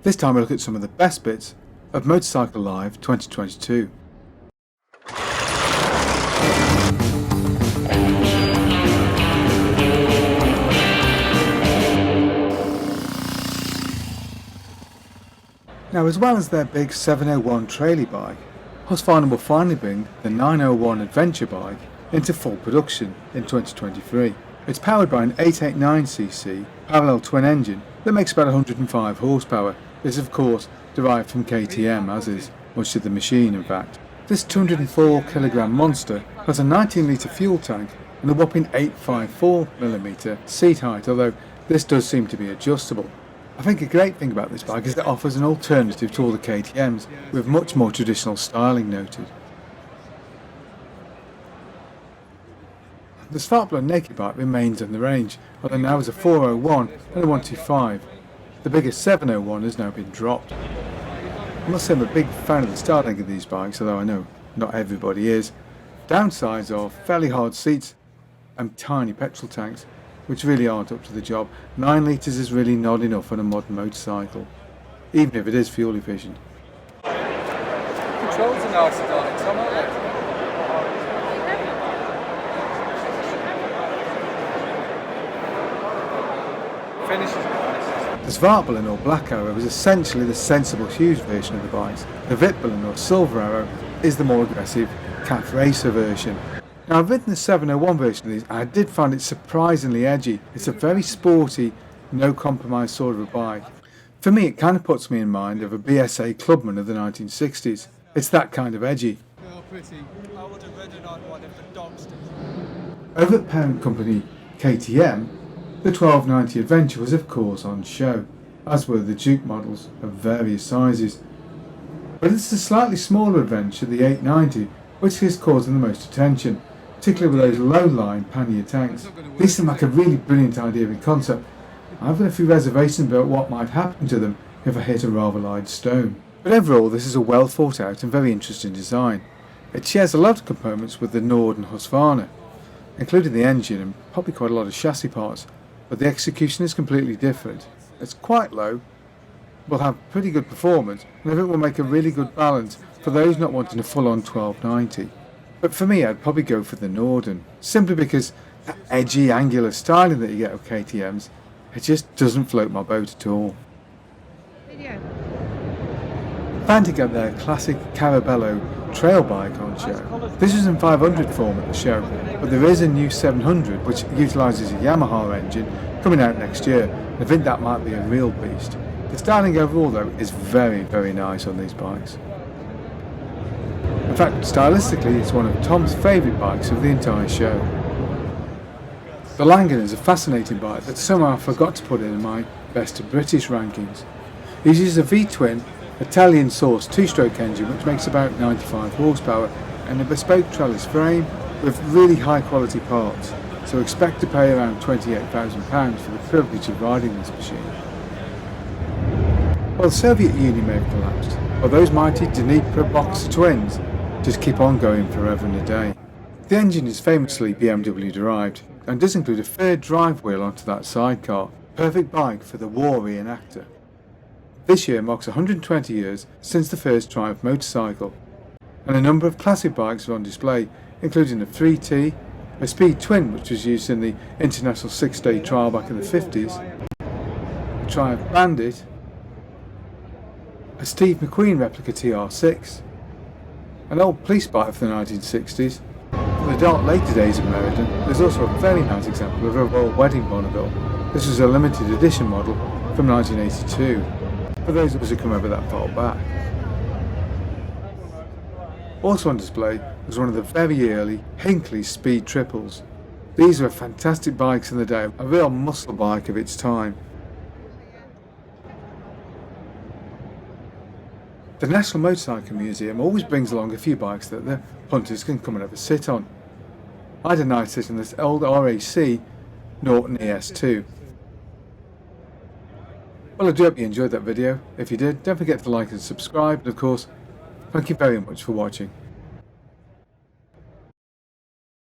This time I look at some of the best bits of Motorcycle Live 2022. Now, as well as their big 701 trailer bike, Husqvarna will finally bring the 901 adventure bike into full production in 2023. It's powered by an 889cc parallel twin engine that makes about 105 horsepower. This is of course derived from KTM, as is much of the machine in fact. This 204kg monster has a 19 litre fuel tank and a whopping 854mm seat height, although this does seem to be adjustable. I think a great thing about this bike is that it offers an alternative to all the KTMs with much more traditional styling noted. The Husqvarna naked bike remains in the range, although now has a 401 and a 125. The biggest 701 has now been dropped. I must say I'm a big fan of the styling of these bikes, although I know not everybody is. Downsides are fairly hard seats and tiny petrol tanks, which really aren't up to the job. 9 litres is really not enough on a modern motorcycle, even if it is fuel efficient. Controls are nice and on it, Tom, aren't they? Finishes nice. The Husqvarna or Black Arrow is essentially the sensible Hughes version of the bikes. The Husqvarna or Silver Arrow is the more aggressive CAF Racer version. Now, I've ridden the 701 version of these and I did find it surprisingly edgy. It's a very sporty, no compromise sort of a bike. For me, it kind of puts me in mind of a BSA Clubman of the 1960s. It's that kind of edgy. Oh, pretty. I would have ridden on one if the dogs did. Over at parent company KTM, the 1290 Adventure was of course on show, as were the Duke models of various sizes. But it's the slightly smaller Adventure, the 890, which is causing the most attention, particularly with those low-line pannier tanks. These seem like a really brilliant idea in concept. I've got a few reservations about what might happen to them if I hit a rather large stone. But overall, this is a well thought out and very interesting design. It shares a lot of components with the Nord and Husqvarna, including the engine and probably quite a lot of chassis parts, but the execution is completely different. It's quite low, will have pretty good performance, and I think will make a really good balance for those not wanting a full-on 1290. But for me, I'd probably go for the Norden, simply because that edgy, angular styling that you get with KTMs, it just doesn't float my boat at all. Fanti got their classic Carabello trail bike on show. This was in 500 form at the show, but there is a new 700 which utilises a Yamaha engine coming out next year. I think that might be a real beast. The styling overall though is very, very nice on these bikes. In fact, stylistically it's one of Tom's favourite bikes of the entire show. The Langen is a fascinating bike that somehow I forgot to put in my best of British rankings. It uses a V-twin Italian sourced two-stroke engine which makes about 95 horsepower and a bespoke trellis frame with really high quality parts, so expect to pay around £28,000 for the privilege of riding this machine. While the Soviet Union may have collapsed, while those mighty Dnipro Boxer twins just keep on going forever and a day. The engine is famously BMW derived and does include a third drive wheel onto that sidecar, perfect bike for the war reenactor. This year marks 120 years since the first Triumph motorcycle, and a number of classic bikes are on display, including a 3T, a Speed Twin which was used in the International 6-Day Trial back in the 50s, a Triumph Bandit, a Steve McQueen replica TR6, an old police bike from the 1960s. For the dark later days of Meriden, there's also a very nice example of a Royal Wedding Bonneville. This was a limited edition model from 1982. For those of us who come over that far back. Also on display was one of the very early Hinckley Speed Triples. These were fantastic bikes in the day, a real muscle bike of its time. The National Motorcycle Museum always brings along a few bikes that the hunters can come and have a sit on. I had a nice sit on this old RAC Norton ES2. Well, I do hope you enjoyed that video. If you did, don't forget to like and subscribe, and of course, thank you very much for watching.